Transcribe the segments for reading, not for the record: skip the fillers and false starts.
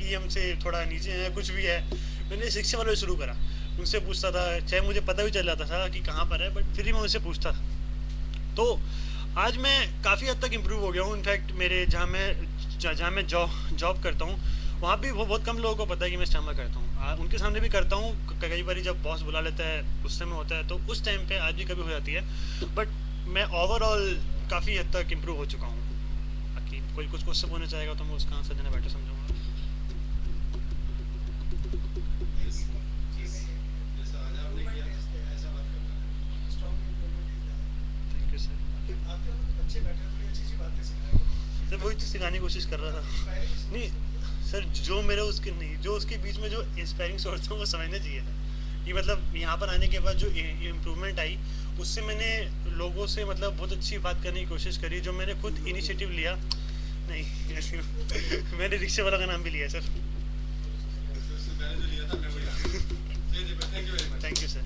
कि हमसे थोड़ा नीचे हैं कुछ भी है, मैंने इस रिक्शे वालों से शुरू करा। उनसे पूछता था, चाहे मुझे पता भी चल जाता था कि कहाँ पर है, बट फिर भी मैं उनसे पूछता था। तो आज मैं काफ़ी हद तक इम्प्रूव हो गया हूँ। इनफैक्ट मेरे जहाँ मैं जॉब जॉब करता हूँ, वहाँ भी वो बहुत कम लोगों को पता है कि मैं स्टैमर करता हूँ। उनके सामने भी करता हूँ, कई बार जब बॉस बुला लेता है उस समय होता है, तो उस टाइम पे आज भी कभी हो जाती है। बट मैं ओवरऑल काफ़ी हद तक इम्प्रूव हो चुका हूँ। बाकी कोई कुछ क्वेश्चन पूछना चाहेगा तो मैं उसका आंसर देना बेटर समझूंगा। Thank you sir. सर वही तो सिखाने की कोशिश कर रहा था। नहीं सर, जो मेरे उसके नहीं, जो उसके बीच में जो इंस्पायरिंग सोर्स था वो समझना चाहिए था कि मतलब यहाँ पर आने के बाद जो इम्प्रूवमेंट आई, उससे मैंने लोगों से मतलब बहुत अच्छी बात करने की कोशिश करी, जो मैंने खुद इनिशिएटिव लिया। नहीं मैंने रिक्शे वाला का नाम भी लिया sir. Thank you sir.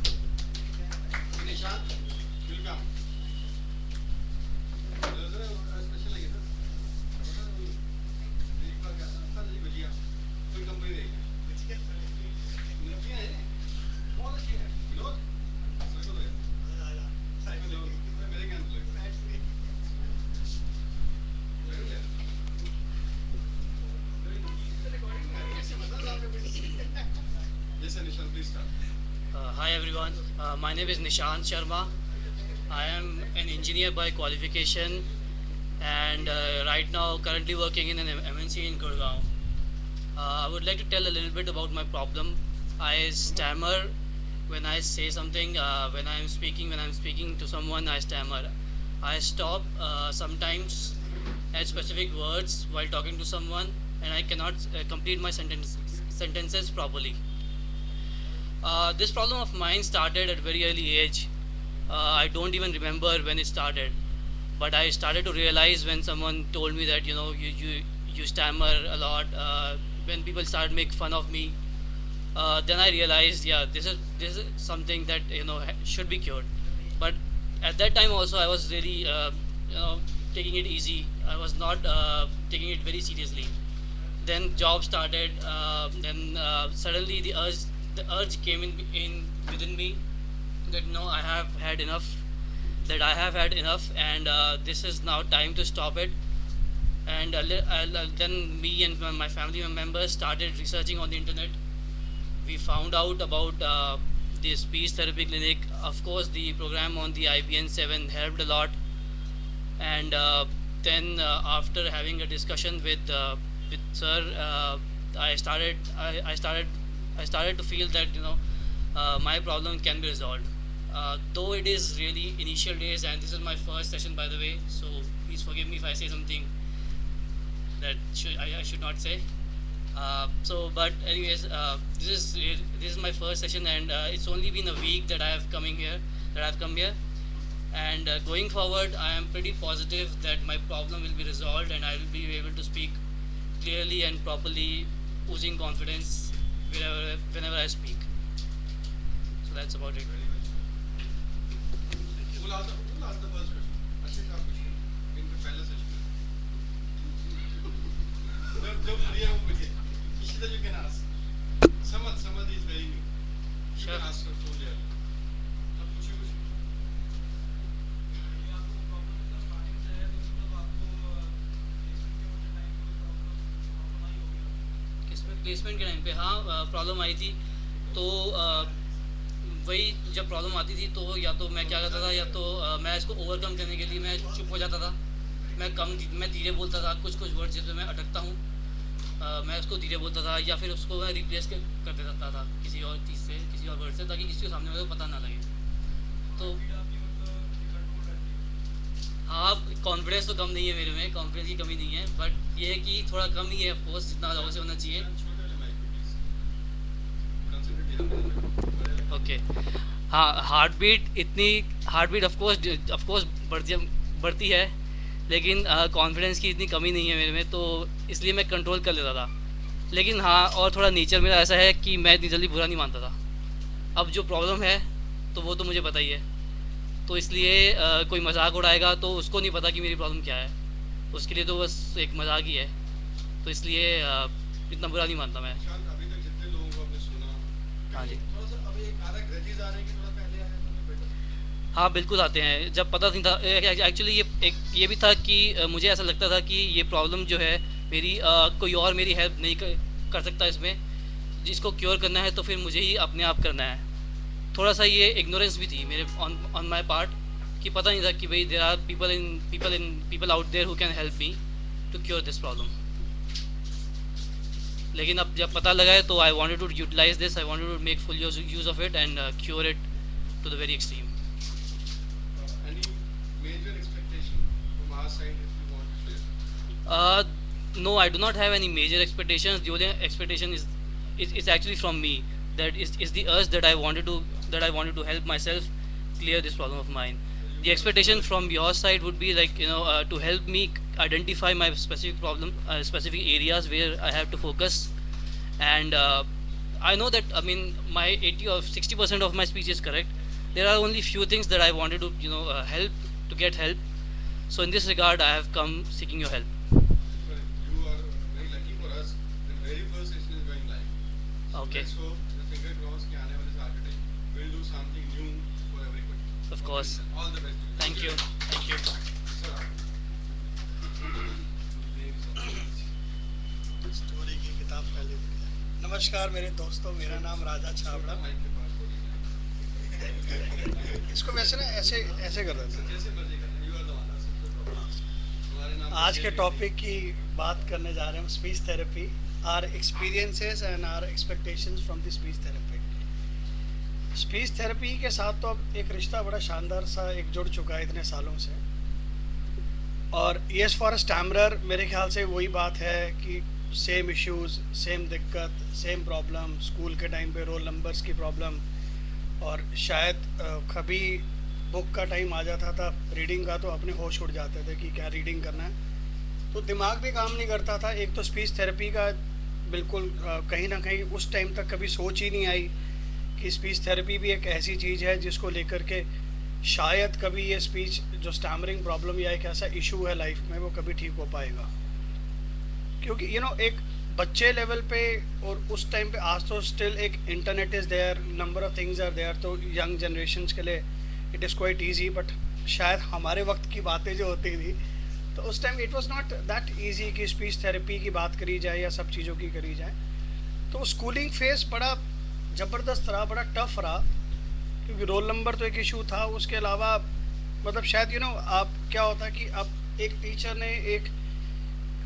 Hi everyone, my name is Nishant Sharma. I am an engineer by qualification and right now currently working in an MNC in Gurgaon. I would like to tell a little bit about my problem. I stammer when I say something, when I'm speaking to someone, I stammer. I stop sometimes at specific words while talking to someone and I cannot complete my sentences properly. This problem of mine started at a very early age. I don't even remember when it started, but I started to realize when someone told me that you stammer a lot. When people started make fun of me, then I realized, yeah, this is something that should be cured. But at that time also, I was really taking it easy. I was not taking it very seriously. Then job started. Then suddenly the urge came in within me that no, I have had enough. That I have had enough, and this is now time to stop it. And then me and my family members started researching on the internet. We found out about the speech therapy clinic. Of course, the program on the IBN 7 helped a lot. And then after having a discussion with sir, I started to feel that my problem can be resolved. Though it is really initial days, and this is my first session by the way, so please forgive me if I say something that I should not say. But anyways, this is my first session, and it's only been a week that I've come here, and going forward, I am pretty positive that my problem will be resolved, and I will be able to speak clearly and properly, oozing confidence whenever I speak. So that's about it. Sure. किसमें placement के time पे हाँ problem आई थी। तो वही जब problem आती थी तो या तो मैं क्या करता था, या तो मैं इसको ओवरकम करने के लिए मैं चुप हो जाता था। मैं धीरे बोलता था, कुछ कुछ वर्ड जिसमें मैं अटकता हूँ मैं उसको धीरे बोलता था, या फिर उसको मैं रिप्लेस कर देता था किसी और चीज़ से, किसी और वर्ड से, ताकि किसी के सामने मेरे को पता ना लगे। तो हाँ, कॉन्फिडेंस तो कम नहीं है मेरे में, कॉन्फिडेंस की कमी नहीं है, बट ये है कि थोड़ा कम ही है ऑफकोर्स, जितना लोगों से होना चाहिए। ओके। हाँ, हार्ट बीट ऑफकोर्स बढ़ती है, लेकिन कॉन्फिडेंस की इतनी कमी नहीं है मेरे में, तो इसलिए मैं कंट्रोल कर लेता था। लेकिन हाँ, और थोड़ा नेचर मेरा ऐसा है कि मैं इतनी जल्दी बुरा नहीं मानता था। अब जो प्रॉब्लम है तो वो तो मुझे पता ही है, तो इसलिए कोई मजाक उड़ाएगा तो उसको नहीं पता कि मेरी प्रॉब्लम क्या है, उसके लिए तो बस एक मजाक ही है। तो इसलिए इतना बुरा नहीं मानता मैं। शांत, अभी तक जितने लोगों को आपने सुना, हाँ जी। थोड़ा सा अभी एक आधा ग्रजेस आ रहे हैं कि थोड़ा पहले आया तो बेटर। हाँ बिल्कुल आते हैं, जब पता नहीं था एक्चुअली ये भी था कि मुझे ऐसा लगता था कि ये प्रॉब्लम जो है मेरी कोई और मेरी हेल्प नहीं कर सकता इसमें, जिसको क्योर करना है तो फिर मुझे ही अपने आप करना है। थोड़ा सा ये इग्नोरेंस भी थी मेरे ऑन माय पार्ट, कि पता नहीं था कि भाई there are people out there who can help me to cure this problem. लेकिन अब जब पता लगा है तो I wanted to utilize this, I wanted to make full use of it and cure it to the very extreme. Any major expectation from our side if you want to share? No, I do not have any major expectations. The only expectation is actually from me. That is the urge that I wanted to help myself clear this problem of mine. The expectation from your side would be like to help me identify my specific problem, specific areas where I have to focus, and I know that I mean my 80 or 60% of my speech is correct. There are only few things that I wanted to help to get help. So in this regard, I have come seeking your help. But you are very lucky for us. The very first session is going live. So Okay. let's hope the finger crossed कि आने वाले Saturday will do something new for everybody. Of course. All the best. Thank you. Thank you. Sir. Story की किताब पहले पढ़ी है। नमस्कार मेरे दोस्तों, मेरा नाम राजा छाबड़ा। माइक के पास थोड़ी। इसको वैसे ना ऐसे ऐसे कर देते हैं। जैसे मर्जी करना, you are the one. हमारे नाम आज के टॉपिक की बात करने जा रहे हैं speech therapy, our experiences and our expectations from the speech therapy. Speech therapy के साथ तो अब एक रिश्ता बड़ा शानदार सा एक जुड़ चुका है इतने सालों से। और एज फॉर स्टैमरर मेरे ख्याल से वही बात है कि सेम इश्यूज, सेम दिक्कत, सेम प्रॉब्लम, स्कूल के टाइम पे रोल नंबर्स की प्रॉब्लम, और शायद कभी बुक का टाइम आ जाता था रीडिंग का तो अपने होश उड़ जाते थे कि क्या रीडिंग करना है, तो दिमाग भी काम नहीं करता था। एक तो स्पीच थेरेपी का बिल्कुल कहीं ना कहीं उस टाइम तक कभी सोच ही नहीं आई कि स्पीच थेरेपी भी एक ऐसी चीज़ है जिसको लेकर के शायद कभी ये स्पीच जो स्टैमरिंग प्रॉब्लम या एक ऐसा इशू है लाइफ में वो कभी ठीक हो पाएगा। क्योंकि एक बच्चे लेवल पे और उस टाइम पे, आज तो स्टिल एक internet is there, number of things are there, तो यंग जनरेशन के लिए it is quite easy. But शायद हमारे वक्त की बातें जो होती थी तो उस time it was not that easy कि स्पीच थेरेपी की बात करी जाए या सब चीज़ों की करी जाए। तो स्कूलिंग फेज बड़ा ज़बरदस्त रहा, बड़ा टफ रहा, क्योंकि रोल नंबर तो एक इशू था, उसके अलावा मतलब शायद आप क्या होता कि अब एक टीचर ने एक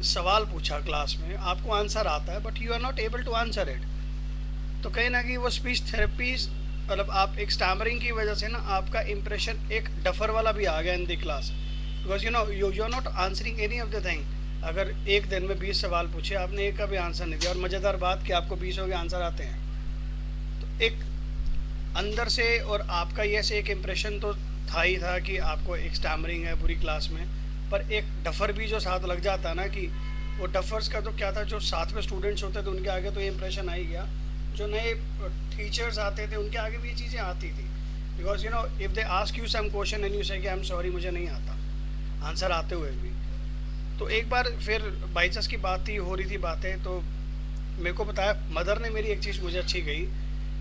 सवाल पूछा क्लास में, आपको आंसर आता है but you are not able to answer it, तो कहीं ना कहीं वो स्पीच थेरेपी मतलब आप एक स्टैमरिंग की वजह से ना आपका इम्प्रेशन एक डफर वाला भी आ गया in the class, because you are not answering any of the thing. अगर एक दिन में 20 सवाल पूछे, आपने एक का भी आंसर नहीं दिया, और मज़ेदार बात कि आपको 20 के आंसर आते हैं, तो एक अंदर से और आपका ये से एक इम्प्रेशन तो था ही था कि आपको एक स्टैमरिंग है पूरी क्लास में, पर एक डफर भी जो साथ लग जाता है ना, कि वो डफर्स का तो क्या था, जो साथ में स्टूडेंट्स होते थे उनके आगे तो ये इम्प्रेशन आ ही गया, जो नए टीचर्स आते थे उनके आगे भी ये चीज़ें आती थी, because if they ask you some question and you say कि आई एम सॉरी मुझे नहीं आता आंसर आते हुए भी। तो एक बार फिर बाई चांस की बात थी, हो रही थी बातें, तो मेरे को बताया मदर ने मेरी एक चीज़ मुझे अच्छी गई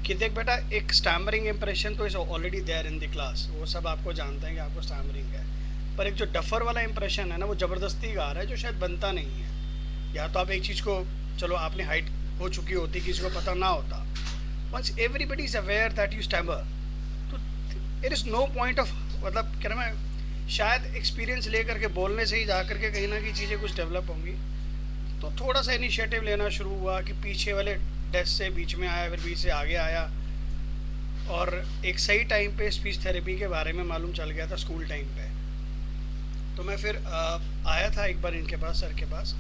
कि देख बेटा, एक स्टैमरिंग इम्प्रेशन तो is already there in the class, वो सब आपको जानते हैं कि आपको स्टैमरिंग है, पर एक जो डफर वाला इम्प्रेशन है ना, वो ज़बरदस्ती का आ रहा है, जो शायद बनता नहीं है। या तो आप एक चीज़ को, चलो आपने हाइट हो चुकी होती, किसी को पता ना होता, once everybody is aware that you stammer, तो it is no point of, मतलब क्या मैं शायद एक्सपीरियंस लेकर के बोलने से ही जा करके कहीं ना कहीं चीज़ें कुछ डेवलप होंगी। तो थोड़ा सा इनिशिएटिव लेना शुरू हुआ कि पीछे वाले डेस्क से बीच में आया, फिर बीच से आगे आया, और एक सही टाइम पे स्पीच थेरेपी के बारे में मालूम चल गया था स्कूल टाइम पे। तो मैं फिर आया था एक बार इनके पास, सर के पास,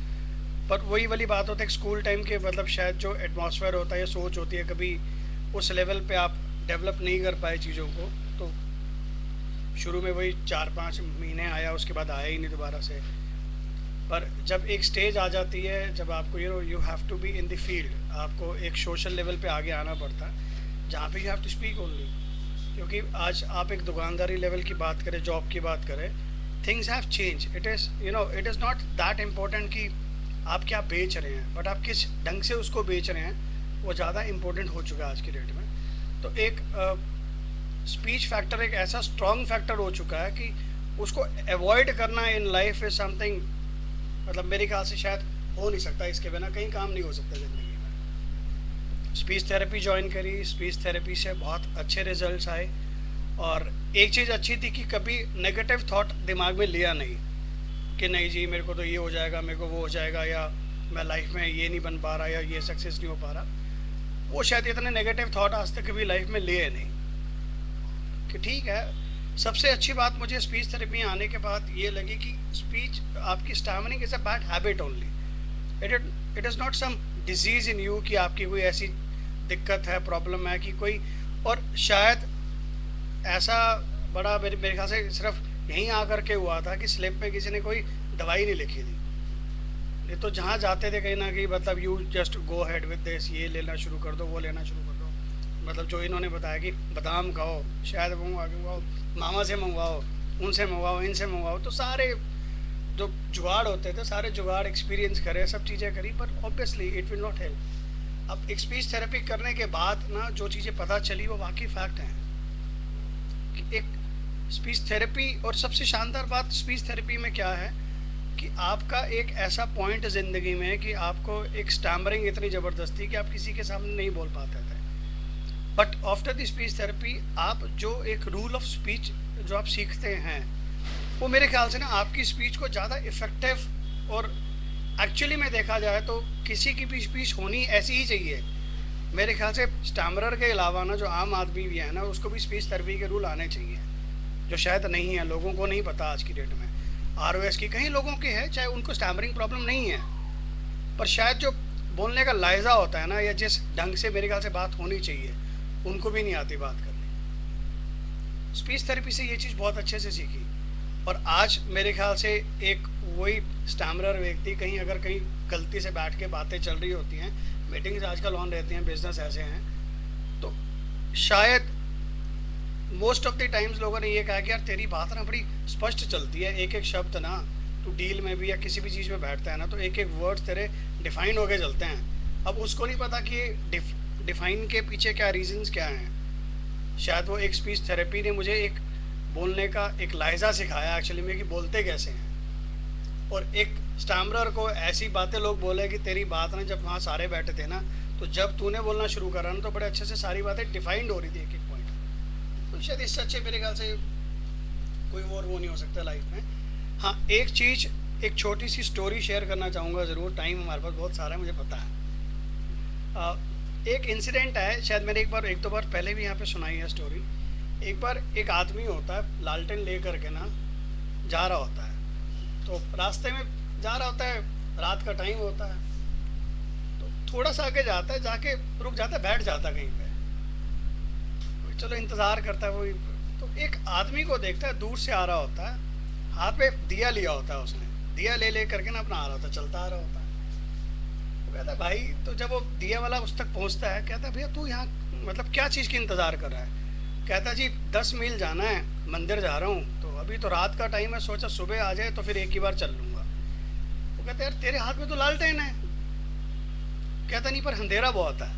पर वही वाली बात होती है स्कूल टाइम के, मतलब शायद जो एटमॉस्फेयर होता है या सोच होती है, कभी उस लेवल पे आप डेवलप नहीं कर पाए चीज़ों को, तो शुरू में वही 4-5 महीने आया, उसके बाद आया ही नहीं दोबारा से। पर जब एक स्टेज आ जाती है, जब आपको you have to be in the field, आपको एक सोशल लेवल पे आगे आना पड़ता है, जहाँ पे you have to speak only. क्योंकि आज आप एक दुकानदारी लेवल की बात करें, जॉब की बात करें, things have change, it is not that important कि आप क्या बेच रहे हैं, बट आप किस ढंग से उसको बेच रहे हैं वो ज़्यादा इम्पोर्टेंट हो चुका है आज की डेट में। तो एक स्पीच फैक्टर एक ऐसा स्ट्रॉन्ग फैक्टर हो चुका है कि उसको अवॉइड करना इन लाइफ इज समथिंग, मतलब मेरे ख्याल से शायद हो नहीं सकता, इसके बिना कहीं काम नहीं हो सकता ज़िंदगी में। स्पीच थेरेपी ज्वाइन करी, स्पीच थेरेपी से बहुत अच्छे रिजल्ट्स आए, और एक चीज़ अच्छी थी कि कभी नेगेटिव थॉट दिमाग में लिया नहीं कि नहीं जी मेरे को तो ये हो जाएगा, मेरे को वो हो जाएगा, या मैं लाइफ में ये नहीं बन पा रहा, या ये सक्सेस नहीं हो पा रहा। वो शायद इतने नेगेटिव थॉट आज तक कभी लाइफ में लिए नहीं, कि ठीक है। सबसे अच्छी बात मुझे स्पीच थेरेपी आने के बाद ये लगी कि स्पीच आपकी stammering is a bad habit only, it is not some disease in you कि आपकी कोई ऐसी दिक्कत है, प्रॉब्लम है कि कोई, और शायद ऐसा बड़ा मेरे ख्याल से सिर्फ यहीं आकर के हुआ था कि स्लिप में किसी ने कोई दवाई नहीं लिखी थी। ये तो जहाँ जाते थे कहीं ना कहीं मतलब you just go head with this, ये लेना शुरू कर दो, वो लेना शुरू कर दो। मतलब जो इन्होंने बताया कि बादाम खाओ, शायद मंगवाओ, मामा से मंगवाओ, उनसे मंगवाओ, इनसे मंगवाओ, तो सारे जो जुगाड़ होते थे सारे जुगाड़ एक्सपीरियंस करे, सब चीज़ें करी, पर obviously it will not help. अब एक स्पीच थेरेपी करने के बाद ना जो चीज़ें पता चली वो वाकई फैक्ट हैं कि एक स्पीच थेरेपी, और सबसे शानदार बात स्पीच थेरेपी में क्या है कि आपका एक ऐसा पॉइंट ज़िंदगी में कि आपको एक स्टैमरिंग इतनी ज़बरदस्ती कि आप किसी के सामने नहीं बोल पाते थे, but after the speech therapy आप जो एक रूल ऑफ स्पीच जो आप सीखते हैं वो मेरे ख्याल से ना आपकी स्पीच को ज़्यादा इफ़ेक्टिव, और एक्चुअली में देखा जाए तो किसी की भी स्पीच होनी ऐसी ही चाहिए। मेरे ख्याल से स्टैमरर के अलावा ना जो आम आदमी भी है ना उसको भी स्पीच थेरेपी के रूल आने चाहिए, जो शायद नहीं है, लोगों को नहीं पता आज की डेट में। ROS की कई लोगों के है, चाहे उनको स्टैमरिंग प्रॉब्लम नहीं है, पर शायद जो बोलने का लायजा होता है ना, या जिस ढंग से मेरे ख्याल से बात होनी चाहिए उनको भी नहीं आती बात करनी। स्पीच थेरेपी से ये चीज़ बहुत अच्छे से सीखी, और आज मेरे ख्याल से एक वही स्टैमरर व्यक्ति कहीं अगर कहीं गलती से बैठ के बातें चल रही होती हैं, मीटिंग्स आजकल ऑन रहती हैं, बिजनेस ऐसे हैं, तो शायद मोस्ट ऑफ द टाइम्स लोगों ने ये कहा कि यार तेरी बात ना बड़ी स्पष्ट चलती है, एक एक शब्द ना तू डील में भी या किसी भी चीज़ में बैठता है ना तो एक एक वर्ड्स तेरे डिफाइन होके चलते हैं। अब उसको नहीं पता कि डिफाइन के पीछे क्या रीजंस क्या हैं। शायद वो एक स्पीच थेरेपी ने मुझे एक बोलने का एक लायजा सिखाया एक्चुअली में कि बोलते कैसे हैं, और एक स्टैमरर को ऐसी बातें लोग बोले कि तेरी बात ना जब वहाँ सारे बैठे थे ना, तो जब तूने बोलना शुरू करा ना तो बड़े अच्छे से सारी बातें डिफाइंड हो रही थी एक एक पॉइंट। तो शायद इससे अच्छे मेरे ख्याल से कोई और वो नहीं हो सकता लाइफ में। हाँ, एक चीज़, एक छोटी सी स्टोरी शेयर करना चाहूँगा ज़रूर, टाइम हमारे पास बहुत सारा है मुझे पता है। एक इंसिडेंट है, शायद मैंने एक दो बार पहले भी यहाँ पे सुनाई है स्टोरी। एक बार एक आदमी होता है लालटेन ले करके ना जा रहा होता है, तो रास्ते में जा रहा होता है, रात का टाइम होता है, तो थोड़ा सा आगे जाता है, जाके रुक जाता है, बैठ जाता है कहीं पे, चलो इंतज़ार करता है। वही तो एक आदमी को देखता है, दूर से आ रहा होता है, हाथ में दिया लिया होता है उसने, दिया ले करके ना अपना आ रहा होता है, चलता आ रहा होता है। तो कहता है भाई, तो जब वो दिया वाला उस तक पहुंचता है, कहता है भैया तू यहाँ मतलब क्या चीज़ की इंतज़ार कर रहा है? कहता है जी 10 मील जाना है, मंदिर जा रहा हूँ, तो अभी तो रात का टाइम है, सोचा सुबह आ जाए तो फिर एक ही बार चल लूँगा। वो कहता है यार तेरे हाथ में तो लालटेन है। कहता नहीं पर अंधेरा बहुत है।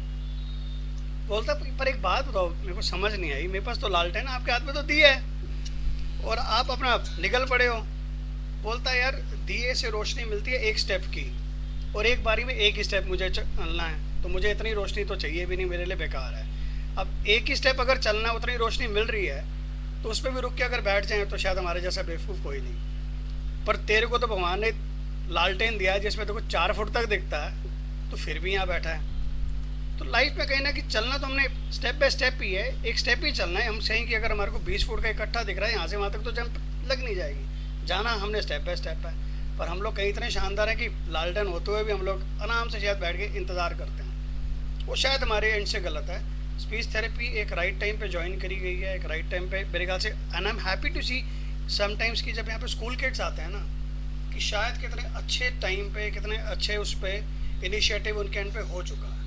बोलता पर एक बात बताओ, मेरे को समझ नहीं आई, मेरे पास तो लालटेन है, आपके हाथ में तो दिया है और आप अपना निकल पड़े हो। बोलता है यार दिए से रोशनी मिलती है एक स्टेप की, और एक बारी में एक ही स्टेप मुझे चलना है, तो मुझे इतनी रोशनी तो चाहिए भी नहीं, मेरे लिए बेकार है। अब एक ही स्टेप अगर चलना है, उतनी रोशनी मिल रही है, तो उस पर भी रुक के अगर बैठ जाएं तो शायद हमारे जैसा बेवकूफ़ कोई नहीं। पर तेरे को तो भगवान ने लालटेन दिया है जिसमें देखो 4 फुट तक दिखता है, तो फिर भी यहाँ बैठा है। तो लाइफ में कहीं ना कि चलना तो हमने स्टेप बाय स्टेप ही है, एक स्टेप ही चलना है। हम कहें कि अगर हमारे को 20 फुट का इकट्ठा दिख रहा है यहाँ से वहाँ तक, तो जंप लग नहीं जाएगी, जाना हमने स्टेप बाय स्टेप है। पर हम लोग कहीं इतने शानदार हैं कि लालटेन होते हुए भी हम लोग आराम से शायद बैठ के इंतज़ार करते हैं। वो शायद हमारे एंड से गलत है। स्पीच थेरेपी एक राइट टाइम पे ज्वाइन करी गई है, एक राइट टाइम पे मेरे ख्याल से। And I am happy to see sometimes कि जब यहाँ पे स्कूल किड्स आते हैं ना, कि शायद कितने अच्छे टाइम पे, कितने अच्छे उस पर इनिशिएटिव उनके एंड पे हो चुका है।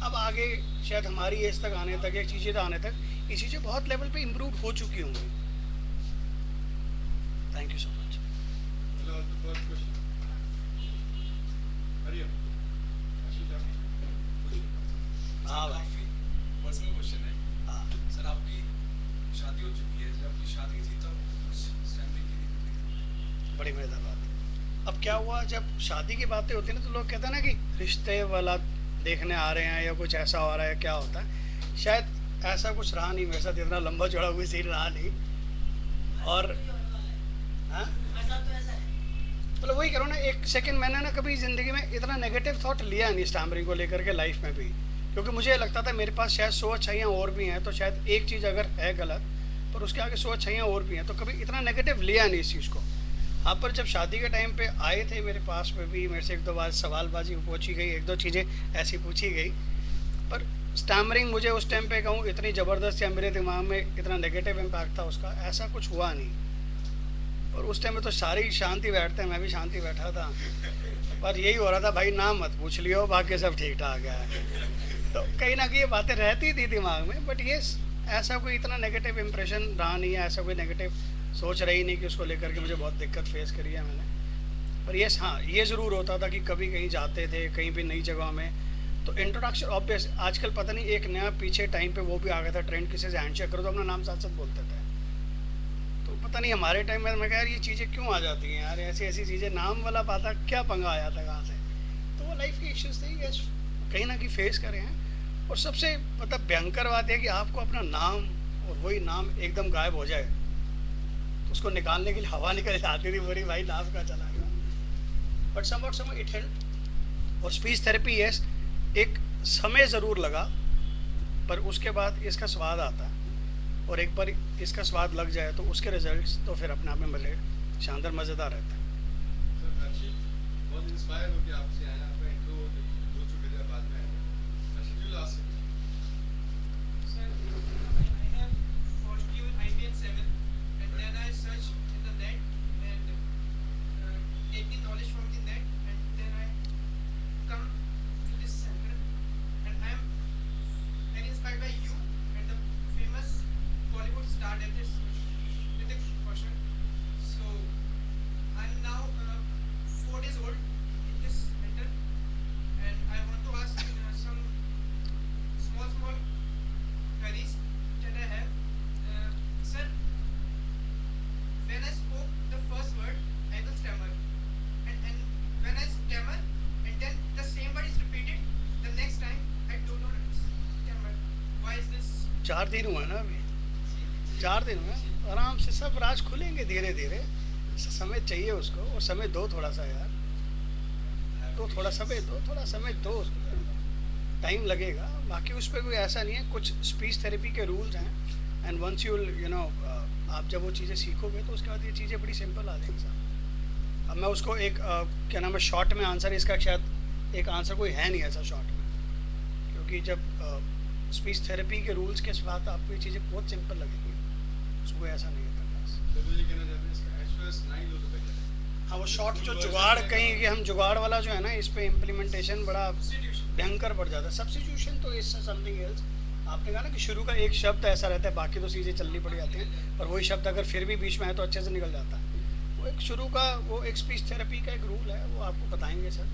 अब आगे शायद हमारी एज तक आने तक, एक चीज़ें आने तक, ये चीज़ें बहुत लेवल पे इम्प्रूव हो चुकी होंगी। Thank you so much. The first question. Personal question है हाँ सर, आपकी शादी हो चुकी है, जब आपकी शादी थी तब कुछ स्टैम्पिंग की दिक्कत नहीं थी? बड़ी मजेदार बात है। अब क्या हुआ, जब शादी की बातें होती है ना तो लोग कहते हैं ना कि रिश्ते वाला देखने आ रहे हैं या कुछ ऐसा हो रहा है, क्या होता है। शायद ऐसा कुछ रहा नहीं मेरे साथ, इतना लंबा चौड़ा कोई सीन रहा नहीं। और हाँ मतलब वही करो ना, एक सेकंड मैंने ना कभी ज़िंदगी में इतना नेगेटिव थॉट लिया नहीं स्टैमरिंग को लेकर के लाइफ में भी, क्योंकि मुझे लगता था मेरे पास शायद 100 अच्छाइयाँ और भी हैं, तो शायद एक चीज़ अगर है गलत पर उसके आगे 100 अच्छाइयाँ और भी हैं, तो कभी इतना नेगेटिव लिया नहीं इस चीज़ को। हाँ, पर जब शादी के टाइम पे आए थे मेरे पास में भी मेरे से एक दो बार सवालबाजी पूछी गई, एक दो चीज़ें ऐसी पूछी गई, पर स्टैमरिंग मुझे उस टाइम पे कहूँ इतनी ज़बरदस्त या मेरे दिमाग में इतना नेगेटिव इम्पैक्ट था उसका, ऐसा कुछ हुआ नहीं। और उस टाइम में तो सारी शांति बैठते हैं, मैं भी शांति बैठा था, पर यही हो रहा था भाई नाम मत पूछ लियो, बाकी सब ठीक ठाक है। तो कहीं ना कहीं ये बातें रहती थी दिमाग में, बट ये ऐसा कोई इतना नेगेटिव इम्प्रेशन रहा नहीं है, ऐसा कोई नेगेटिव सोच रही नहीं कि उसको लेकर के मुझे बहुत दिक्कत फेस करी है मैंने। पर ये हाँ, ये ज़रूर होता था कि कभी कहीं जाते थे कहीं भी नई जगह में, तो इंट्रोडक्शन ऑब्वियस, आजकल पता नहीं एक नया पीछे टाइम पे वो भी आ गया था ट्रेंड, किसी से हैंडशेक करो तो अपना नाम साथ साथ बोलते थे। तो पता नहीं हमारे टाइम में मैं कह यार ये चीज़ें क्यों आ जाती हैं यार, ऐसी ऐसी चीज़ें, नाम वाला बात क्या पंगा आया था कहाँ से। तो वो लाइफ के इश्यूज़ थे, ये कहीं ना कहीं फेस करे हैं। और सबसे मतलब भयंकर बात है कि आपको अपना नाम और वही नाम एकदम गायब हो जाए, तो उसको निकालने के लिए हवा निकल जाती थी पूरी, भाई नाम का चला गया। बट समय इट हेल्प। और स्पीच थेरेपी यस, एक समय ज़रूर लगा, पर उसके बाद इसका स्वाद आता है, और एक बार इसका स्वाद लग जाए तो उसके रिजल्ट्स तो फिर अपने आप में मिले शानदार मज़ेदार रहता है। सर हर्षित बहुत इंस्पायर हो गया आपसे आया, आपका इंट्रो हो चुके थे, बाद में आया। Harshit you last Sir, I have watched you in IPN 7 and then I searched in the net and take the knowledge from the net, and then I come to this center and I am very inspired by you and the famous Bollywood star that is Hrithik Roshan. So I'm now 4 days old in this center and I want to ask some small queries that I have. Sir, when I spoke the first word, I will stammer. And when I stammer, and then the same word is repeated, the next time I do not stammer. Why is this? 4 दिन हुआ ना अभी, 4 दिन हुआ, आराम से सब राज खुलेंगे धीरे धीरे। समय चाहिए उसको, और समय दो थोड़ा सा यार, तो थोड़ा समय दो, थोड़ा समय दो उसको, टाइम लगेगा। बाकी उस पर कोई ऐसा नहीं है, कुछ स्पीच थेरेपी के रूल्स हैं, एंड वंस यू नो आप जब वो चीज़ें सीखोगे तो उसके बाद ये चीज़ें बड़ी सिंपल आ जाएंगी साहब। अब मैं उसको एक क्या नाम है शॉर्ट में आंसर, इसका शायद एक आंसर कोई है नहीं ऐसा शॉर्ट में, क्योंकि जब स्पीच थेरेपी के रूल्स के साथ आपको ये चीज़ें बहुत सिंपल लगेंगी, उसको ऐसा नहीं होता खास। सर मुझे कहना चाहते हैं इसका एसओएस 9 लो तो बेहतर है। हाँ, वो शॉर्ट जो जुगाड़ कहीं कि हम जुगाड़ वाला जो है ना, इस पे इम्प्लीमेंटेशन बड़ा भयंकर बढ़ जाता है। सब्स्टिट्यूशन तो इज समथिंग एल्स। आपने कहा ना कि शुरू का एक शब्द ऐसा रहता है, बाकी तो चीज़ें चलनी पड़ जाती हैं, पर वही शब्द अगर फिर भी बीच में आए तो अच्छे से निकल जाता है। वो एक शुरू का वो एक स्पीच थेरेपी का एक रूल है, वो आपको बताएंगे सर,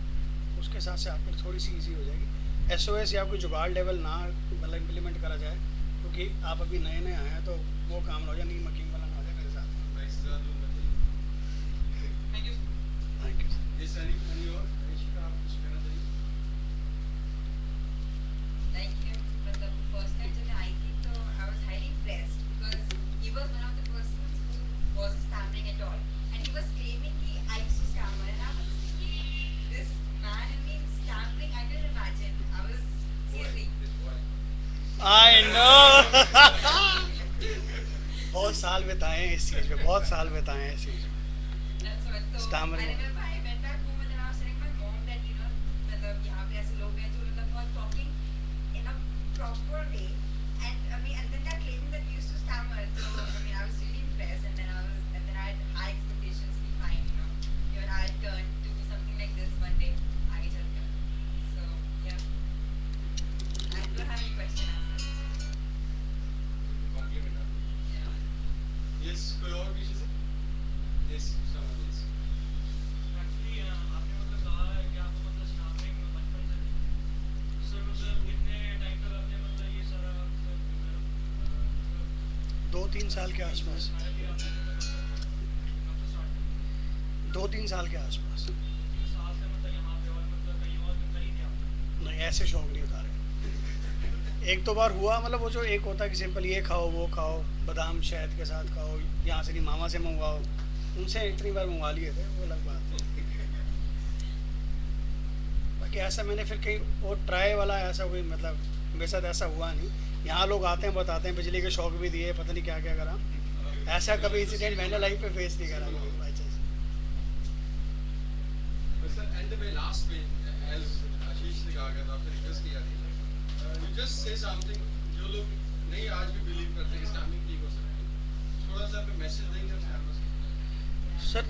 उसके साथ से आपको थोड़ी सी ईजी हो जाएगी। एसओएस या कोई जुगाड़ लेवल ना मतलब इम्प्लीमेंट करा जाए, क्योंकि आप अभी नए नए आए हैं, तो वो काम ना हो जाए, नी मकीन वाला ना हो जाए मेरे साथ। मैं इस तरह दूँ बताइए। Thank you. Thank you sir. ये सनी और अनिशिका आप कुछ कहना चाहिए? Like him, but the first time जब मैं आई थी तो I was highly impressed because he was one of the persons who wasn't stammering at all, and he was claiming कि I used to stammer, and I was just thinking, this man, I mean, stammering, I couldn't imagine. I was seriously. This boy. I know बहुत साल बिताए हैं इस चीज़ पे, बहुत साल बिताए हैं इस चीज़ पे। That's what. So Stammering. I remember I went back home and then I was telling my mom that मतलब यहाँ पे ऐसे लोग हैं जो मतलब बहुत talking in a proper way, and I mean, and then they're claiming that we used to stammer. So I mean, I was really impressed, and then I had high expectations to be fine, Even I had turned to do something like this one day, आगे चलकर. So yeah, I don't have any question as such. Compliment आप। Yeah. Yes कोई और पीछे से? Yes समझ yes. 2-3 साल के आसपास, 2-3 साल के आसपास। नहीं, ऐसे शौक नहीं उतारे। एक दो बार हुआ, मतलब वो जो एक होता है कि सिंपल ये खाओ वो खाओ, बादाम शहद के साथ खाओ, यहाँ से नहीं मामा से मंगवाओ, उनसे इतनी बार मंगवा लिए थे, वो अलग बात है। बाकी ऐसा मैंने फिर कहीं और ट्राई वाला ऐसा कोई, मतलब मेरे साथ ऐसा हुआ नहीं। यहाँ लोग आते हैं बताते हैं बिजली के शौक भी दिए, पता नहीं क्या क्या करा, ऐसा कभी इंसिडेंट मैंने लाइफ में फेस नहीं करा by chance. But sir, and the last way, as आशीष ने कहा था, आपने रिक्वेस्ट किया था, you just say something जो लोग नहीं आज भी बिलीव करते हैं स्कैमिंग ठीक हो सकती है, थोड़ा सा आप मैसेज देंगे स्कैमर्स को? सर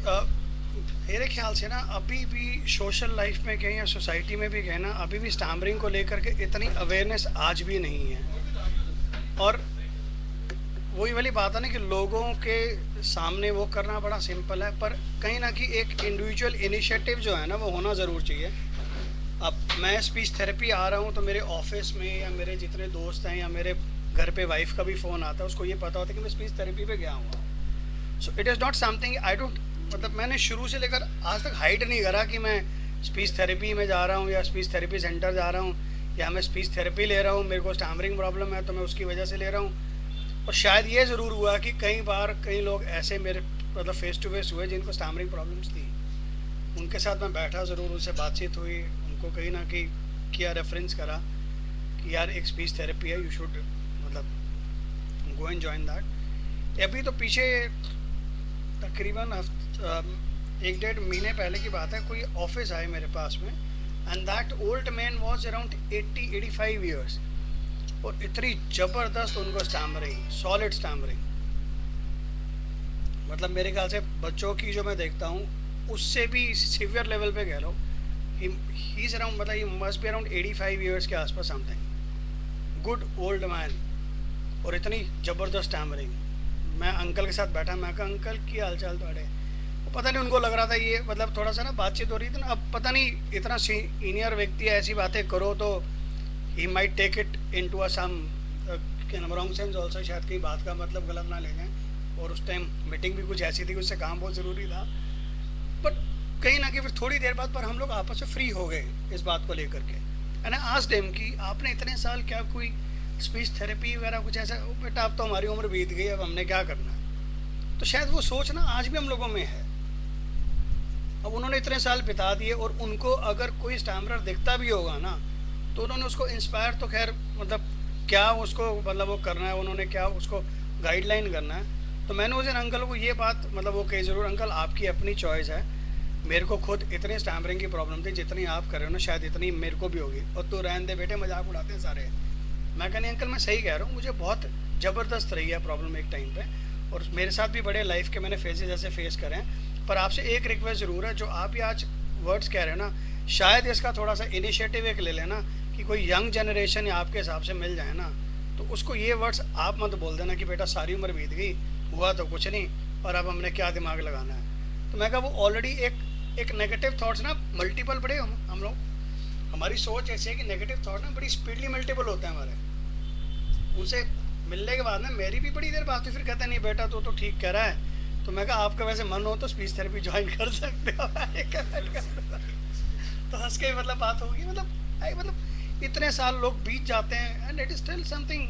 मेरे ख्याल से ना अभी भी सोशल लाइफ में कहें या सोसाइटी में भी कहें ना, अभी भी स्टैमरिंग को लेकर के इतनी अवेयरनेस आज भी नहीं है। और वही वाली बात है ना कि लोगों के सामने वो करना बड़ा सिंपल है, पर कहीं ना कहीं एक इंडिविजुअल इनिशिएटिव जो है ना वो होना ज़रूर चाहिए। अब मैं स्पीच थेरेपी आ रहा हूँ तो मेरे ऑफिस में या मेरे जितने दोस्त हैं या मेरे घर पे वाइफ का भी फ़ोन आता है, उसको ये पता होता है कि मैं स्पीच थेरेपी पे गया हूँ। So it is not something I don't, मतलब मैंने शुरू से लेकर आज तक हाइड नहीं करा कि मैं स्पीच थेरेपी में जा रहा हूँ या स्पीच थेरेपी सेंटर जा रहा हूँ या मैं स्पीच थेरेपी ले रहा हूँ, मेरे को स्टैमरिंग प्रॉब्लम है तो मैं उसकी वजह से ले रहा हूँ। और शायद ये ज़रूर हुआ कि कई बार कई लोग ऐसे मेरे मतलब फेस टू फेस हुए जिनको स्टैमरिंग प्रॉब्लम्स थी, उनके साथ मैं बैठा ज़रूर, उनसे बातचीत हुई, उनको कहीं ना कहीं किया, रेफरेंस करा कि यार एक स्पीच थेरेपी है, यू शुड मतलब गो एंड जॉइन दैट। अभी तो पीछे तकरीबन 1-1.5 महीने पहले की बात है, कोई ऑफिस आए मेरे पास में and that old man was around 80-85 years, और इतनी ज़बरदस्त उनको स्टैमरिंग, सॉलिड स्टैमरिंग, मतलब मेरे ख्याल से बच्चों की जो मैं देखता हूँ उससे भी सीवियर लेवल पे कह लो। ही इज़ अराउंड, मतलब he must be around 85 years के आसपास समथिंग, गुड ओल्ड मैन, और इतनी ज़बरदस्त स्टैमरिंग। मैं अंकल के साथ बैठा, मैं कहा अंकल की हाल चाल थोड़े, पता नहीं उनको लग रहा था ये मतलब थोड़ा सा ना बातचीत हो रही थी ना, अब पता नहीं इतना सीनियर व्यक्ति ऐसी बातें करो तो he might take it into a some wrong sense also, शायद कहीं बात का मतलब गलत ना ले जाएं। और उस टाइम मीटिंग भी कुछ ऐसी थी, उससे काम बहुत ज़रूरी था, बट कहीं ना कहीं फिर थोड़ी देर बाद पर हम लोग आपस में फ्री हो गए इस बात को लेकर के। एंड आज डेम कि आपने इतने साल क्या कोई स्पीच थेरेपी वगैरह कुछ ऐसा, बेटा अब तो हमारी उम्र बीत गई, अब हमने क्या करना है। तो शायद वो सोच ना आज भी हम लोगों में है। अब उन्होंने इतने साल बिता दिए, और उनको अगर कोई स्टैमरर दिखता भी होगा ना तो उन्होंने उसको इंस्पायर तो खैर मतलब क्या उसको मतलब वो करना है, उन्होंने क्या उसको गाइडलाइन करना है। तो मैंने उस दिन अंकल को ये बात मतलब वो कही ज़रूर, अंकल आपकी अपनी चॉइस है, मेरे को खुद इतने स्टैमरिंग की प्रॉब्लम थी जितनी आप कर रहे हो ना शायद इतनी मेरे को भी होगी, और तो रहने दे बेटे, मजाक उड़ाते हैं सारे। मैं कहनी अंकल मैं सही कह रहा हूँ, मुझे बहुत ज़बरदस्त रही है प्रॉब्लम एक टाइम पे, और मेरे साथ भी बड़े लाइफ के मैंने फेजेस ऐसे फेस करे हैं। पर आपसे एक रिक्वेस्ट ज़रूर है, जो आप ये आज वर्ड्स कह रहे हो ना, शायद इसका थोड़ा सा इनिशिएटिव एक ले लेना कि कोई यंग जनरेशन या आपके हिसाब से मिल जाए ना, तो उसको ये वर्ड्स आप मत बोल देना कि बेटा सारी उम्र बीत गई, हुआ तो कुछ नहीं और अब हमने क्या दिमाग लगाना है। तो मैं कहा वो ऑलरेडी एक नेगेटिव थॉट्स ना मल्टीपल बड़े हम लोग, हमारी सोच ऐसी है कि नेगेटिव थॉट ना बड़ी स्पीडली मल्टीपल होते हैं हमारे। उनसे मिलने के बाद ना मेरी भी बड़ी देर बात हुई, फिर कहता नहीं बेटा तो ठीक कह रहा है, तो मैं कहा आपका वैसे मन हो तो स्पीच थेरेपी ज्वाइन कर सकते हो। तो हंस के मतलब बात होगी, मतलब इतने साल लोग बीत जाते हैं and it is still something,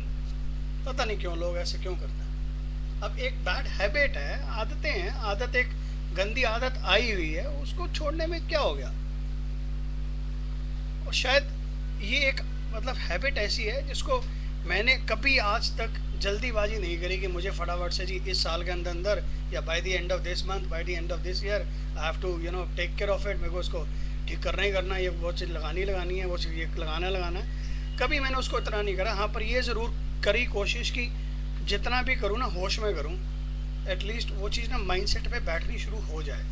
पता नहीं क्यों लोग ऐसे क्यों करते हैं। अब एक बैड हैबिट है, आदतें हैं, आदत एक गंदी आदत आई हुई है, उसको छोड़ने में क्या हो गया। और शायद ये एक मतलब हैबिट ऐसी है जिसको मैंने कभी आज तक जल्दीबाजी नहीं करी कि मुझे फटाफट से जी इस साल के अंदर या by the end of this month, by the end of this year I have to take care of it, मेरे को उसको ठीक करना ही करना है, ये वो चीज़ लगानी है, वो चीज़ ये लगाना है। कभी मैंने उसको इतना नहीं करा। हाँ, पर ये ज़रूर करी कोशिश की जितना भी करूँ ना होश में करूँ, एटलीस्ट वो चीज़ ना माइंडसेट पे बैठनी शुरू हो जाए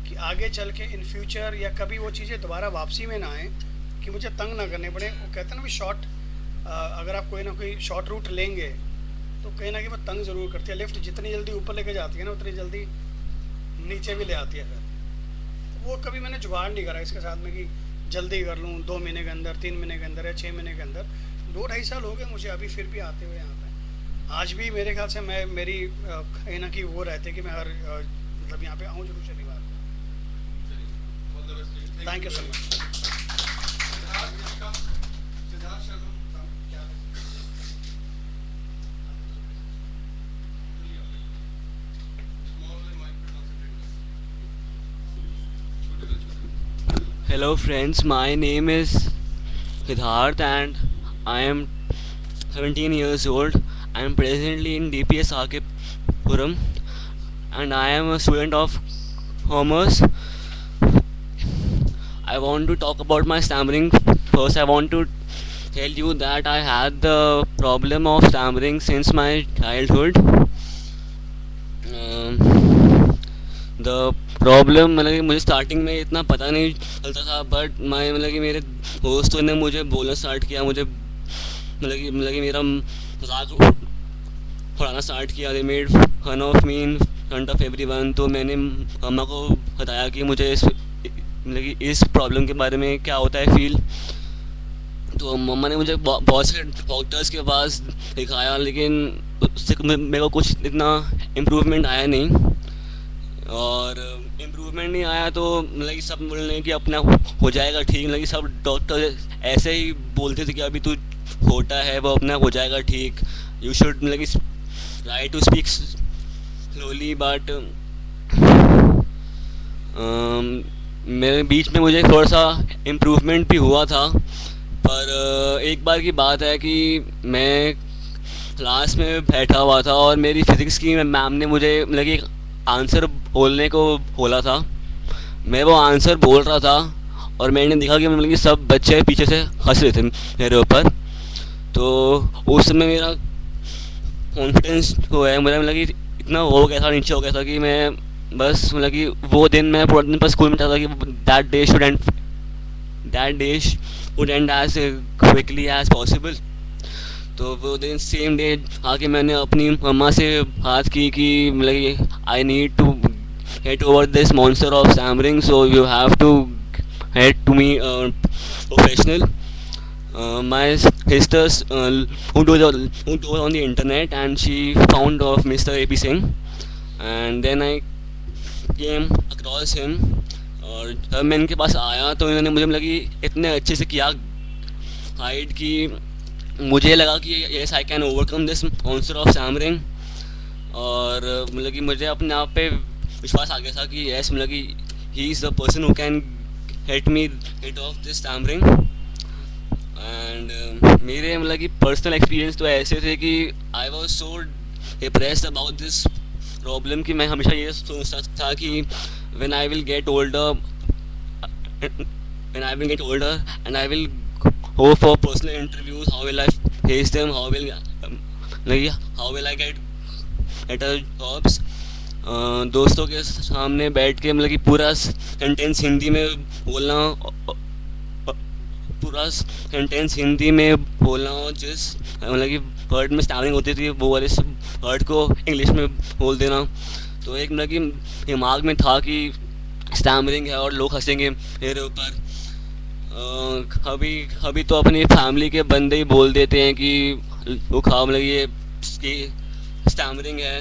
कि आगे चल के इन फ्यूचर या कभी वो चीज़ें दोबारा वापसी में ना आए कि मुझे तंग ना करने पड़े। वो कहते हैं ना भी शॉर्ट, अगर आप कोई ना कोई शॉर्ट रूट लेंगे तो कहीं ना कहीं वो तंग ज़रूर करती है। लिफ्ट जितनी जल्दी ऊपर लेके जाती है ना उतनी जल्दी नीचे भी ले आती है। फिर वो कभी मैंने जुगाड़ नहीं करा इसके साथ में कि जल्दी कर लूँ 2 महीने के अंदर, 3 महीने के अंदर या 6 महीने के अंदर। 2-2.5 साल हो गए मुझे अभी फिर भी आते हुए यहाँ पे। आज भी मेरे ख्याल से मैं मेरी कहीं ना कहीं वो रहते कि मैं हर मतलब यहाँ पे आऊँ जरूर शनिवार को। चलिए, all the best to you. Thank you so much. Siddharth Sharma, क्या है? Small mic पे concentrate करो। छोटे। Hello friends, my name is Siddharth and I am 17 years old. I am presently in DPS RK Puram and I am a student of commerce. I want to talk about my stammering. First, I want to tell you that I had the problem of stammering since my childhood. The problem मतलब कि मुझे starting में इतना पता नहीं चलता था, but मैं मतलब कि मेरे दोस्तों ने मुझे बोलना स्टार्ट किया, मुझे मतलब कि मेरा मजाक उड़ाना स्टार्ट किया। They made fun of me in front of everyone. तो मैंने मम्मा को बताया कि मुझे मतलब कि इस प्रॉब्लम के बारे में क्या होता है फील। तो मम्मा ने मुझे बहुत से डॉक्टर्स के पास दिखाया, लेकिन उससे मेरे को कुछ इतना इम्प्रूवमेंट आया नहीं। और इम्प्रूवमेंट नहीं आया तो मतलब कि सब बोल रहे हैं कि अपना हो जाएगा ठीक, मतलब कि सब डॉक्टर ऐसे ही बोलते थे कि अभी तू छोटा है, वो अपना हो जाएगा ठीक, यू शुड मतलब कि try to speak slowly. But मेरे बीच में मुझे थोड़ा सा इम्प्रूवमेंट भी हुआ था। पर एक बार की बात है कि मैं क्लास में बैठा हुआ था और मेरी फिज़िक्स की मैम ने मुझे मतलब कि आंसर बोलने को बोला था। मैं वो आंसर बोल रहा था और मैंने देखा कि मतलब कि सब बच्चे पीछे से हंस रहे थे मेरे ऊपर। तो उस समय मेरा कॉन्फिडेंस जो है मेरा मतलब कि इतना हो गया था, नीचे हो गया था कि मैं बस मतलब कि वो दिन मैं पूरा दिन पर स्कूल में चाहता था कि that day would end as quickly as possible. तो वो दिन सेम डे आके मैंने अपनी मम्मा से बात की कि मतलब I need to get over this monster of stammering, so you have to head to me professional. My sisters who do on the internet, and she found of Mr. AP Singh, and then I came across him. और जब मैं इनके पास आया तो इन्होंने मुझे मतलब कि इतने अच्छे से किया हाइड कि मुझे लगा कि yes I can overcome this monster of stammering. और मतलब कि मुझे अपने आप पे विश्वास आ गया था कि यस मतलब कि he is the person who can help me gate of this stammering. And मेरे मतलब कि पर्सनल एक्सपीरियंस तो ऐसे थे कि I was so depressed about this problem कि मैं हमेशा ये सोचता था कि when I will get older and I will go for personal interviews, how will I face them, how will I get a jobs। दोस्तों के सामने बैठ के मतलब कि पूरा सेंटेंस हिंदी में बोलना और जिस मतलब कि वर्ड में स्टैमरिंग होती थी वो वाले वर्ड को इंग्लिश में बोल देना। तो एक मतलब कि दिमाग में था कि स्टैमरिंग है और लोग हंसेंगे मेरे ऊपर। अभी तो अपनी फैमिली के बंदे ही बोल देते हैं कि वो खा मतलब ये स्टैमरिंग है।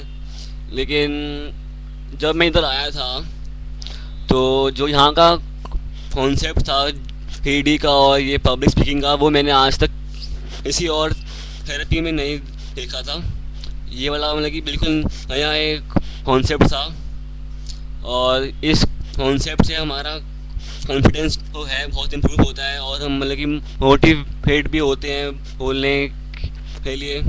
लेकिन जब मैं इधर आया था तो जो यहाँ का कॉन्सेप्ट था हीडी का और ये पब्लिक स्पीकिंग का, वो मैंने आज तक किसी और थेरेपी में नहीं देखा था। ये वाला मतलब कि बिल्कुल नया एक कॉन्सेप्ट था और इस कॉन्सेप्ट से हमारा कॉन्फिडेंस तो है बहुत इम्प्रूव होता है और हम मतलब कि मोटिवेट भी होते हैं बोलने के लिए।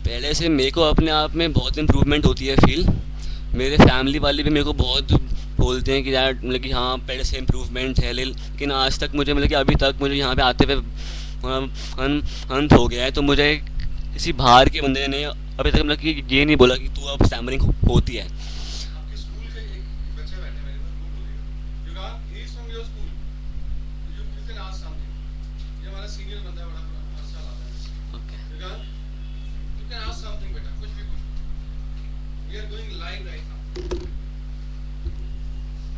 पहले से मेरे को अपने आप में बहुत इम्प्रूवमेंट होती है फील। मेरे फैमिली वाले भी मेरे को बहुत बोलते हैं कि यार मतलब कि हाँ पहले से इम्प्रूवमेंट है, लेकिन आज तक मुझे मतलब कि अभी तक मुझे यहाँ पे आते हुए अंत हो गया है। तो मुझे किसी बाहर के बंदे ने अभी तक मतलब कि ये नहीं बोला कि तू अब स्टैमरिंग होती है। आपके स्कूल के एक बच्चा बैठे मेरे पास, वो बोलेगा Yugan he is from your school, you can ask something. ये हमारा सीनियर बंदा है, बड़ा 5 साल आता है। Okay Yugan you can ask something बेटा, कुछ भी पूछ। We are going live right now.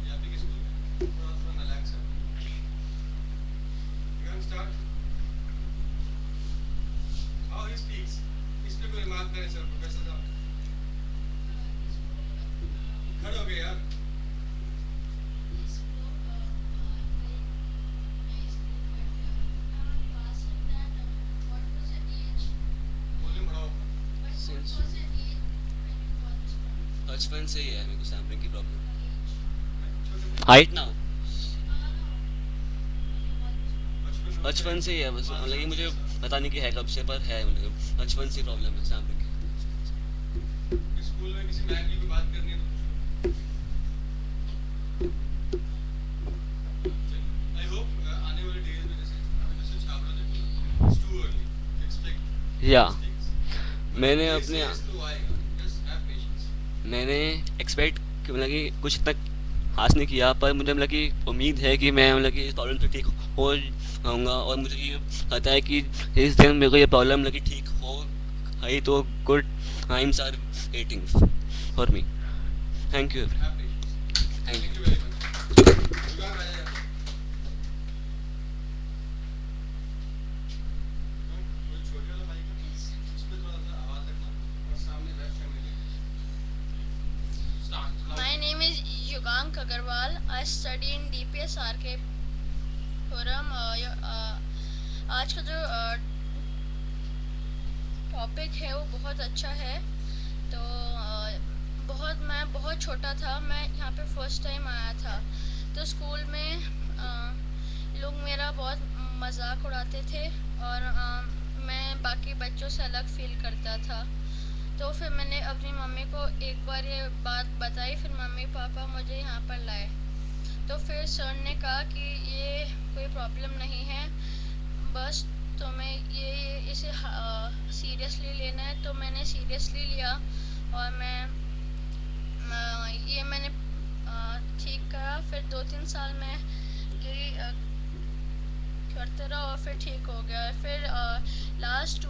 ये आपके स्कूल में थोड़ा सा रिलैक्स बचपन से ही है मेरे को स्टैमरिंग की प्रॉब्लम। छोटे हाइट ना बचपन बचपन से ही है, बस मतलब कि मुझे पता नहीं कि है कब से, पर है मतलब बचपन से प्रॉब्लम है स्टैमरिंग की। स्कूल में किसी मैम की कोई बात करनी है तो आई होप आने वाले डेज में जैसे अभी जैसे छात्रा ने बोला इट्स टू अर्ली एक्सपेक्ट या मिस्टेक्स मैंने अपने तो आएगा जस्ट हैव पेशेंस मैंने एक्सपेक्ट मतलब कि कुछ तक हासिल नहीं किया, पर मुझे मतलब कि उम्मीद है कि मैं मतलब कि इस प्रॉब्लम से ठीक हो जाऊँगा, और मुझे ये पता है कि इस दिन मेरे को ये प्रॉब्लम मतलब कि ठीक हो गई तो good times are waiting for me. Thank you. Have patience thank thank you. You very much Yugan राजा वो छोटे वाला माइक है उस पे थोड़ा सा आवाज रखना और सामने लेफ्ट कैमरे start My name is Yugank Agarwal. I study in DPS RK Puram. आज का जो टॉपिक है वो बहुत अच्छा है। तो मैं बहुत छोटा था, मैं यहाँ पे फर्स्ट टाइम आया था, तो स्कूल में लोग मेरा बहुत मजाक उड़ाते थे और मैं बाकी बच्चों से अलग फील करता था। तो फिर मैंने अपनी मम्मी को एक बार ये बात बताई, फिर मम्मी पापा मुझे यहाँ पर लाए। तो फिर सर ने कहा कि ये कोई प्रॉब्लम नहीं है, बस तुम्हें इसे सीरियसली लेना है। तो मैंने सीरियसली लिया और मैंने ठीक करा। फिर 2-3 साल में यही करते रहा और फिर ठीक हो गया। फिर लास्ट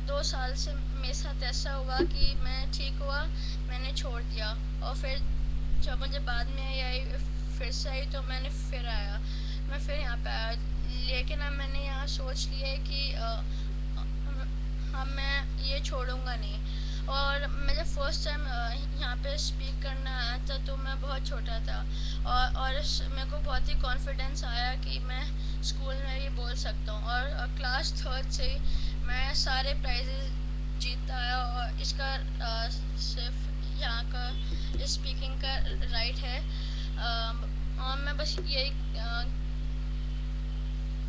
2 साल से मेरे साथ ऐसा हुआ कि मैं ठीक हुआ, मैंने छोड़ दिया, और फिर जब मुझे बाद में आई फिर से आई तो मैंने फिर आया, मैं फिर यहाँ पे आया। लेकिन अब मैंने यहाँ सोच लिया है कि मैं ये छोड़ूंगा नहीं। और मेरा फर्स्ट टाइम यहाँ पे स्पीक करना आया था तो मैं बहुत छोटा था, और मेरे को बहुत ही कॉन्फिडेंस आया कि मैं स्कूल में भी बोल सकता हूँ। और क्लास 3rd से मैं सारे प्राइजेस जीतता आया, और इसका सिर्फ यहाँ का स्पीकिंग का राइट है। और मैं बस यही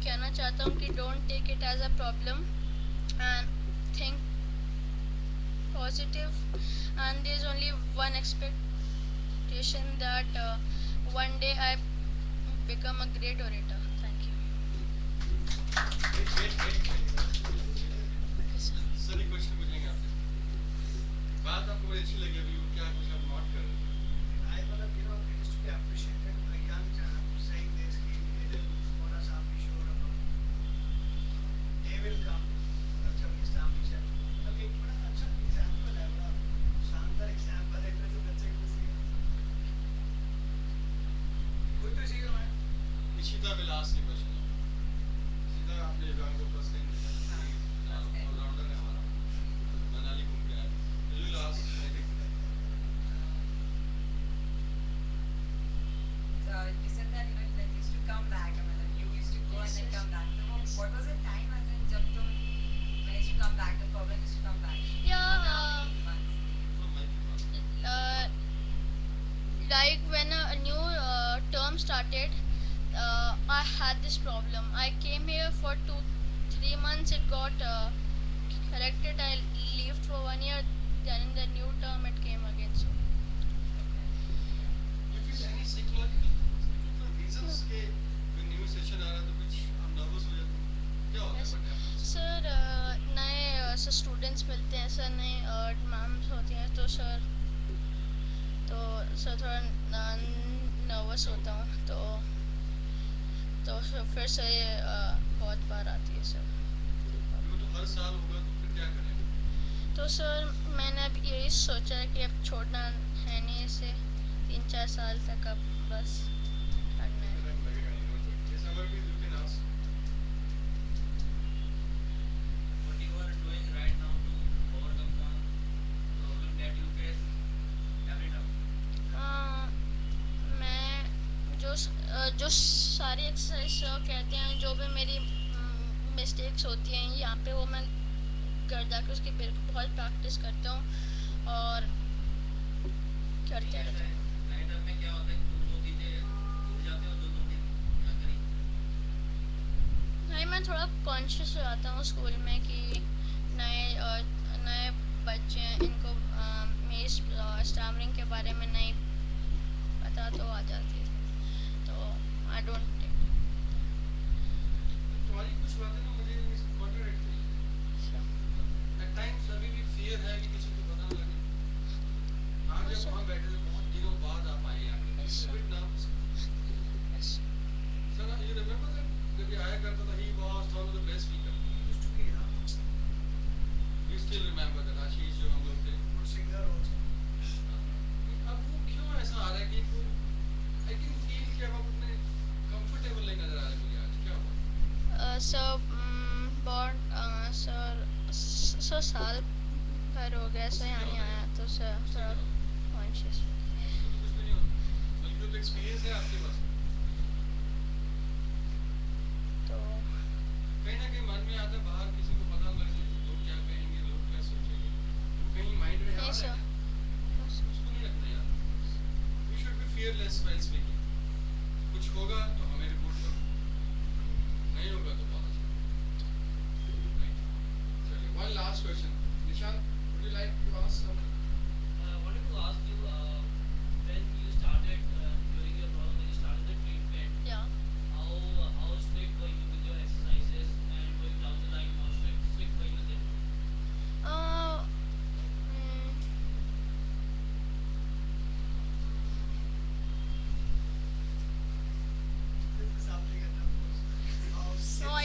कहना चाहता हूँ कि don't take it as a problem and think positive, and there's only one expectation that one day I become a great orator. Thank you. Sir एक क्वेश्चन पूछेंगे आपसे, बात आपको बड़ी अच्छी लगी अभी वो क्या कुछ आप नोट कर रहे थे? I want to, it is to be appreciated. A young chap saying this, कि थोड़ा सा आप भी sure about they will come. और जब इस time पे मतलब एक बड़ा अच्छा एग्जांपल है, बड़ा शानदार एग्जांपल है, इसमें से बच्चे को सीखा। कोई तो सीखा मैं। इशिता विलास की क्वेश्चन है। इशिता आपने युगान को फर्स्ट टाइम ऑलराउंडर है हमारा, मनाली घूम के आया। विलास So you said that that used to come back. I mean, you used to go and then come back. So what was the time as in जब तुम when it used to come back, the problem used to come back? Yeah, from my like when a new term started, I had this problem. I came here for 2-3 months. It got corrected. I lived for 1 year. Then in the new term, it came again. So You feel any psychological reasons के कोई new session आ रहा है तो कुछ आप nervous हो जाते हो? क्या होता है Yes. बट आपको? सर नए स्टूडेंट्स मिलते हैं सर, नए मैम्स होती हैं, तो सर थोड़ा नर्वस होता हूँ। तो फिर से बहुत बार आती है सर। वो तो हर साल होगा तो फिर क्या करेंगे? तो सर मैंने अब यही सोचा है कि अब छोड़ना है नहीं इसे, 3-4 साल तक अब बस करना है। फिर लगेगा नहीं नोट। ये समर भी you can ask What you are doing right now to overcome the problem that you face every time? मैं जो सारी एक्सरसाइज कहते हैं, जो भी मेरी मिस्टेक्स होती हैं यहाँ पे, वो मैं घर जाकर उसकी बहुत प्रैक्टिस करता हूँ। और करते रहते हैं। नाइट में क्या होता है तुम लोग चीजें भूल जाते हो जो तुमने क्या करी? नहीं, मैं थोड़ा कॉन्शियस हो जाता हूँ स्कूल में कि नए बच्चे हैं, इनको मेरी स्टैमरिंग के बारे में नहीं पता तो आ जाती है, तो आई डोंट तुम्हारी कुछ बातें ना मुझे कॉन्ट्राडिक्ट करी। एट टाइम्स अभी भी फियर है कि किसी को पता ना लगे। आज जब वहाँ बैठे थे बहुत दिनों बाद आप आए यहाँ पे, Yes, sir. बिग नाम सर, यू रिमेंबर दैट जब ये आया करता था, he was one of the best speaker. We still remember that Ashish जो हम लोग थे। अब वो क्यों ऐसा आ रहा है कि आई कैन फील कि अब आप अपने कंफर्टेबल नहीं नजर आ रहे मुझे आज, क्या हुआ? सर सर साल भर हो गया सर यहाँ नहीं आया, तो सर थोड़ा कॉन्शियस। तो कुछ भी नहीं होता, बल्कि तो एक्सपीरियंस है आपके पास। तो कहीं ना कहीं मन में आता है बाहर किसी को पता लग जाए, लोग क्या कहेंगे, लोग क्या सोचेंगे, वो कहीं माइंड में आ नहीं रहा सर, है। उसको नहीं रखना यार। We should be fearless while speaking. कुछ होगा तो हम